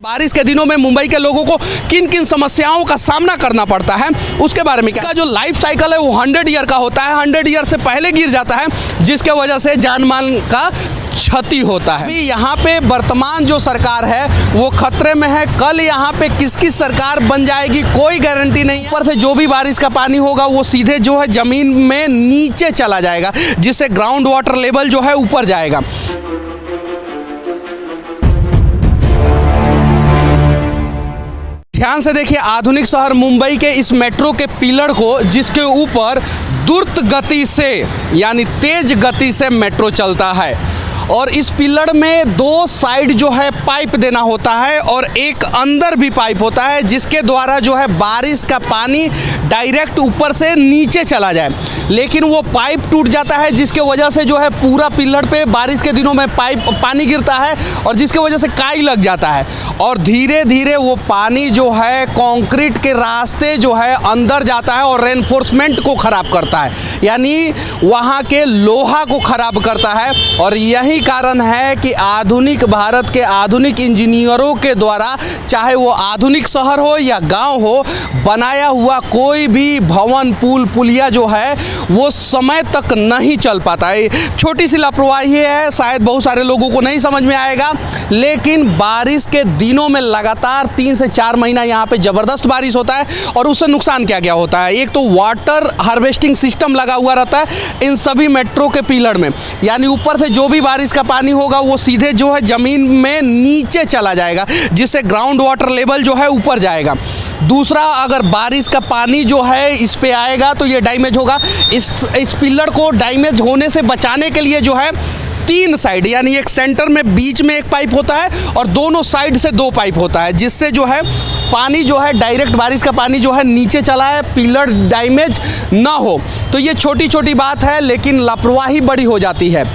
बारिश के दिनों में मुंबई के लोगों को किन किन समस्याओं का सामना करना पड़ता है उसके बारे में क्या जो लाइफ साइकिल है वो 100 ईयर का होता है। 100 ईयर से पहले गिर जाता है जिसके वजह से जान माल का क्षति होता है। अभी यहाँ पे वर्तमान जो सरकार है वो खतरे में है। कल यहाँ पे किसकी सरकार बन जाएगी कोई गारंटी नहीं है। ऊपर से जो भी बारिश का पानी होगा वो सीधे जो है जमीन में नीचे चला जाएगा जिससे ग्राउंड वाटर लेवल जो है ऊपर जाएगा। ध्यान से देखिए, आधुनिक शहर मुंबई के इस मेट्रो के पिलर को जिसके ऊपर द्रुत गति से यानी तेज गति से मेट्रो चलता है और इस पिलर में दो साइड जो है पाइप देना होता है और एक अंदर भी पाइप होता है जिसके द्वारा जो है बारिश का पानी डायरेक्ट ऊपर से नीचे चला जाए। लेकिन वो पाइप टूट जाता है जिसके वजह से जो है पूरा पिलर पे बारिश के दिनों में पानी गिरता है और जिसके वजह से काई लग जाता है और धीरे धीरे वो पानी जो है कंक्रीट के रास्ते जो है अंदर जाता है और रेनफोर्समेंट को ख़राब करता है, यानी वहाँ के लोहा को ख़राब करता है। और यही कारण है कि आधुनिक भारत के आधुनिक इंजीनियरों के द्वारा, चाहे वो आधुनिक शहर हो या गांव हो, बनाया हुआ कोई भी भवन पुल पुलिया जो है वो समय तक नहीं चल पाता है। छोटी सी लापरवाही है, शायद बहुत सारे लोगों को नहीं समझ में आएगा, लेकिन बारिश के दिनों में लगातार 3 से 4 महीना यहाँ पे ज़बरदस्त बारिश होता है और उससे नुकसान क्या क्या होता है। एक तो वाटर हार्वेस्टिंग सिस्टम लगा हुआ रहता है इन सभी मेट्रो के पिलर में, यानी ऊपर से जो भी बारिश का पानी होगा वो सीधे जो है ज़मीन में नीचे चला जाएगा जिससे ग्राउंड वाटर लेवल जो है ऊपर जाएगा। दूसरा, अगर बारिश का पानी जो है इस पे आएगा तो ये डैमेज होगा। इस पिलर को डैमेज होने से बचाने के लिए जो है 3 साइड, यानी एक सेंटर में बीच में एक पाइप होता है और दोनों साइड से 2 पाइप होता है जिससे जो है पानी जो है डायरेक्ट बारिश का पानी जो है नीचे चला है, पिलर डैमेज ना हो। तो ये छोटी छोटी बात है लेकिन लापरवाही बड़ी हो जाती है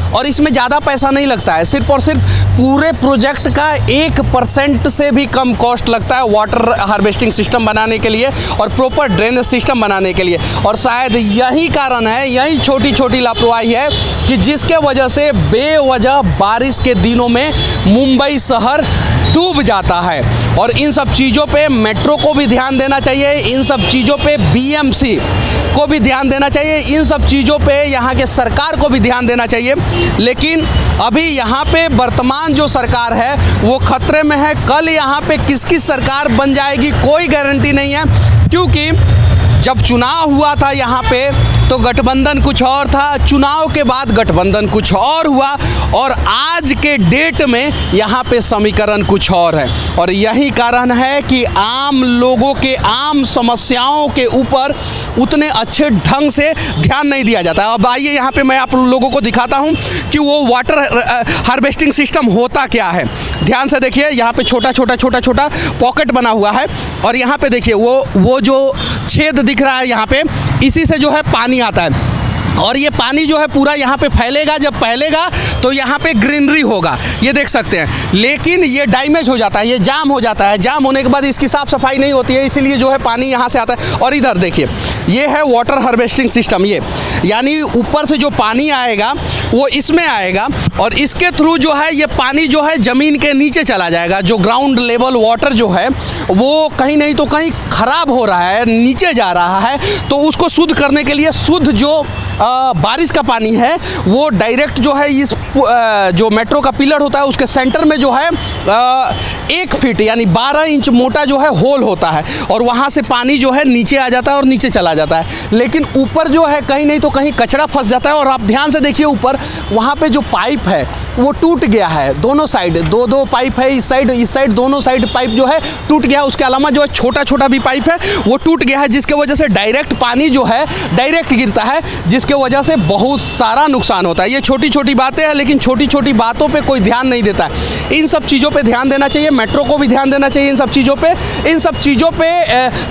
और इसमें ज़्यादा पैसा नहीं लगता है। सिर्फ और सिर्फ पूरे प्रोजेक्ट का 1% से भी कम कॉस्ट लगता है वाटर हार्वेस्टिंग सिस्टम बनाने के लिए और प्रॉपर ड्रेनेज सिस्टम बनाने के लिए। और शायद यही कारण है, यही छोटी छोटी लापरवाही है कि जिसके वजह से बेवजह बारिश के दिनों में मुंबई शहर डूब जाता है। और इन सब चीज़ों पे मेट्रो को भी ध्यान देना चाहिए, इन सब चीज़ों पे बीएमसी को भी ध्यान देना चाहिए, इन सब चीज़ों पे यहाँ के सरकार को भी ध्यान देना चाहिए। लेकिन अभी यहाँ पे वर्तमान जो सरकार है वो खतरे में है। कल यहाँ पे किसकी सरकार बन जाएगी कोई गारंटी नहीं है, क्योंकि जब चुनाव हुआ था यहाँ पे तो गठबंधन कुछ और था, चुनाव के बाद गठबंधन कुछ और हुआ और आज के डेट में यहाँ पे समीकरण कुछ और है। और यही कारण है कि आम लोगों के आम समस्याओं के ऊपर उतने अच्छे ढंग से ध्यान नहीं दिया जाता। अब आइए यहाँ पे मैं आप लोगों को दिखाता हूँ कि वो वाटर हार्वेस्टिंग सिस्टम होता क्या है। ध्यान से देखिए, यहाँ पे छोटा छोटा पॉकेट बना हुआ है और यहाँ पे देखिए वो जो छेद दिख रहा है यहाँ पे, इसी से जो है पानी आता है और ये पानी जो है पूरा यहाँ पे फैलेगा। जब फैलेगा तो यहाँ पे ग्रीनरी होगा, ये देख सकते हैं, लेकिन ये डैमेज हो जाता है, ये जाम हो जाता है। जाम होने के बाद इसकी साफ़ सफाई नहीं होती है, इसीलिए जो है पानी यहाँ से आता है। और इधर देखिए, ये है वाटर हार्वेस्टिंग सिस्टम, ये यानी ऊपर से जो पानी आएगा वो इसमें आएगा और इसके थ्रू जो है ये पानी जो है ज़मीन के नीचे चला जाएगा। जो ग्राउंड लेवल वाटर जो है वो कहीं नहीं तो कहीं ख़राब हो रहा है, नीचे जा रहा है, तो उसको शुद्ध करने के लिए शुद्ध जो बारिश का पानी है वो डायरेक्ट जो है इस जो मेट्रो का पिलर होता है उसके सेंटर में जो है 1 फीट यानी 12 इंच मोटा जो है होल होता है और वहाँ से पानी जो है नीचे आ जाता है और नीचे चला जाता है। लेकिन ऊपर जो है कहीं नहीं तो कहीं कचरा फंस जाता है और आप ध्यान से देखिए ऊपर वहाँ पे जो पाइप है वो टूट गया है। दोनों साइड 2 पाइप है, इस साइड दोनों साइड पाइप जो है टूट गया है। उसके अलावा जो है छोटा भी पाइप है वो टूट गया है जिसके वजह से डायरेक्ट पानी जो है डायरेक्ट गिरता है जिसके वजह से बहुत सारा नुकसान होता है। ये छोटी छोटी बातें हैं लेकिन छोटी छोटी बातों पे कोई ध्यान नहीं देता है। इन सब चीज़ों पे ध्यान देना चाहिए, मेट्रो को भी ध्यान देना चाहिए, इन सब चीज़ों पे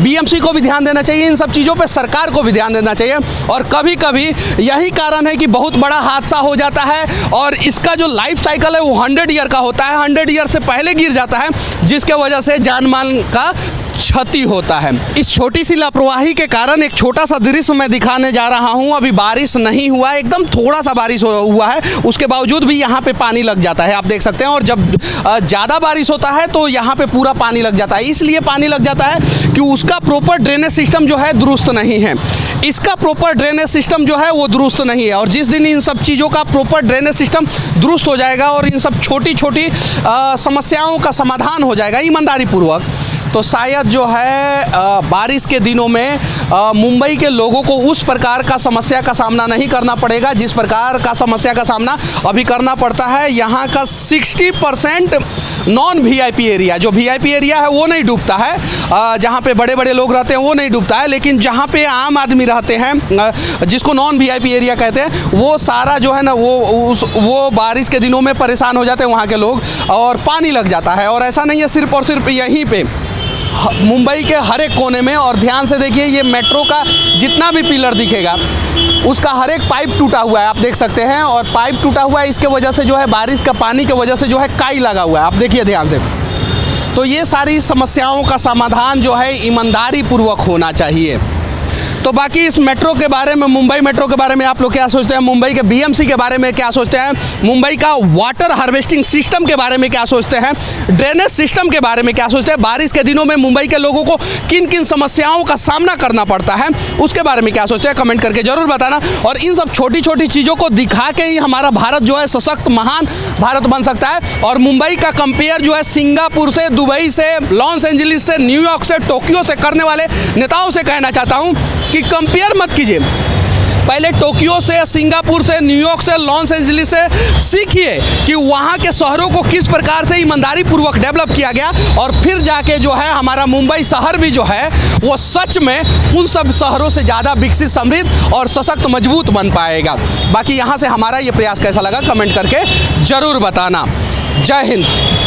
बीएमसी को भी ध्यान देना चाहिए, इन सब चीज़ों पे सरकार को भी ध्यान देना चाहिए। और कभी कभी यही कारण है कि बहुत बड़ा हादसा हो जाता है और इसका जो लाइफ साइकिल है वो 100 ईयर का होता है। 100 ईयर से पहले गिर जाता है जिसके वजह से जान माल का क्षति होता है। इस छोटी सी लापरवाही के कारण एक छोटा सा दृश्य मैं दिखाने जा रहा हूं। अभी बारिश नहीं हुआ है, एकदम थोड़ा सा बारिश हुआ है, उसके बावजूद भी यहाँ पे पानी लग जाता है, आप देख सकते हैं। और जब ज़्यादा बारिश होता है तो यहाँ पे पूरा पानी लग जाता है। इसलिए पानी लग जाता है कि उसका प्रॉपर ड्रेनेज सिस्टम जो है दुरुस्त नहीं है। इसका प्रॉपर ड्रेनेज सिस्टम जो है वो दुरुस्त नहीं है। और जिस दिन इन सब चीज़ों का प्रॉपर ड्रेनेज सिस्टम दुरुस्त हो जाएगा और इन सब छोटी छोटी समस्याओं का समाधान हो जाएगा ईमानदारी पूर्वक, तो शायद जो है बारिश के दिनों में मुंबई के लोगों को उस प्रकार का समस्या का सामना नहीं करना पड़ेगा जिस प्रकार का समस्या का सामना अभी करना पड़ता है। यहाँ का 60% नॉन वीआईपी एरिया, जो वीआईपी एरिया है वो नहीं डूबता है, जहाँ पे बड़े बड़े लोग रहते हैं वो नहीं डूबता है, लेकिन जहाँ पे आम आदमी रहते हैं जिसको नॉन वीआईपी एरिया कहते हैं, वो सारा जो है ना वो बारिश के दिनों में परेशान हो जाते हैं वहाँ के लोग, और पानी लग जाता है। और ऐसा नहीं है सिर्फ और सिर्फ यहीं पे, मुंबई के हर एक कोने में। और ध्यान से देखिए, ये मेट्रो का जितना भी पिलर दिखेगा उसका हर एक पाइप टूटा हुआ है, आप देख सकते हैं। और पाइप टूटा हुआ है, इसके वजह से जो है बारिश का पानी की वजह से जो है काई लगा हुआ है, आप देखिए ध्यान से। तो ये सारी समस्याओं का समाधान जो है ईमानदारी पूर्वक होना चाहिए। तो बाकी इस मेट्रो के बारे में, मुंबई मेट्रो के बारे में आप लोग क्या सोचते हैं? मुंबई के बीएमसी के बारे में क्या सोचते हैं? मुंबई का वाटर हार्वेस्टिंग सिस्टम के बारे में क्या सोचते हैं? ड्रेनेज सिस्टम के बारे में क्या सोचते हैं? बारिश के दिनों में मुंबई के लोगों को किन किन समस्याओं का सामना करना पड़ता है, उसके बारे में क्या सोचते हैं? कमेंट करके जरूर बताना। और इन सब छोटी छोटी चीज़ों को दिखा के ही हमारा भारत जो है सशक्त महान भारत बन सकता है। और मुंबई का कंपेयर जो है सिंगापुर से, दुबई से, लॉस एंजलिस से, न्यूयॉर्क से, टोक्यो से करने वाले नेताओं से कहना चाहता हूँ कि कंपेयर मत कीजिए। पहले टोक्यो से, सिंगापुर से, न्यूयॉर्क से, लॉस एंजलिस से सीखिए कि वहाँ के शहरों को किस प्रकार से ईमानदारी पूर्वक डेवलप किया गया, और फिर जाके जो है हमारा मुंबई शहर भी जो है वो सच में उन सब शहरों से ज़्यादा विकसित, समृद्ध और सशक्त, मजबूत बन पाएगा। बाकी यहाँ से हमारा ये प्रयास कैसा लगा कमेंट करके ज़रूर बताना। जय हिंद।